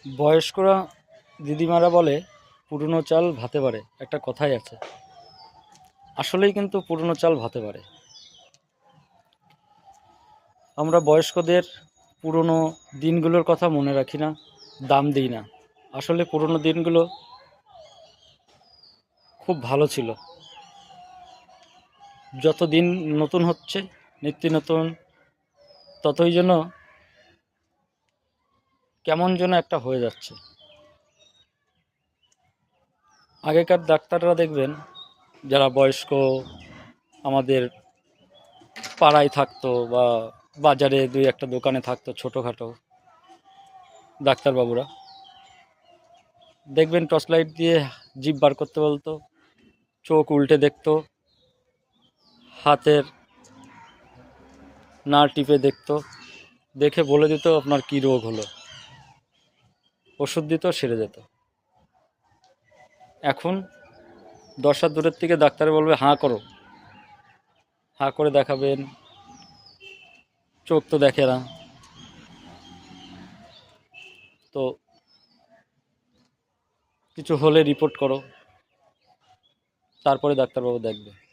বয়স্করা দিদিমারা বলে পুরনো চাল ভাতে পারে, একটা কথাই আছে। আসলেই কিন্তু পুরনো চাল ভাতে পারে। আমরা বয়স্কদের পুরনো দিনগুলোর কথা মনে রাখি না, দাম দিই না। আসলে পুরনো দিনগুলো খুব ভালো ছিল। যত দিন নতুন হচ্ছে, নিত্য নতুন, ততই যেন কেমন যেন একটা হয়ে যাচ্ছে। আগেকার ডাক্তাররা দেখবেন, যারা বয়স্ক আমাদের পাড়ায় থাকতো বা বাজারে দুই একটা দোকানে থাকতো ছোটোখাটো ডাক্তারবাবুরা, দেখবেন টর্চ লাইট দিয়ে জিভ বার করতে বলতো, চোখ উল্টে দেখতো, হাতের নাড় টিপে দেখতো, দেখে বলে দিত আপনার কী রোগ হলো, ওষুধ দিত, সেরে যেত। এখন 10 হাত দূরের থেকে ডাক্তার বলবে হাঁ করো, হাঁ করে দেখাবেন, চোখ তো দেখে না, তো কিছু হলে রিপোর্ট করো, তারপরে ডাক্তারবাবু দেখবে।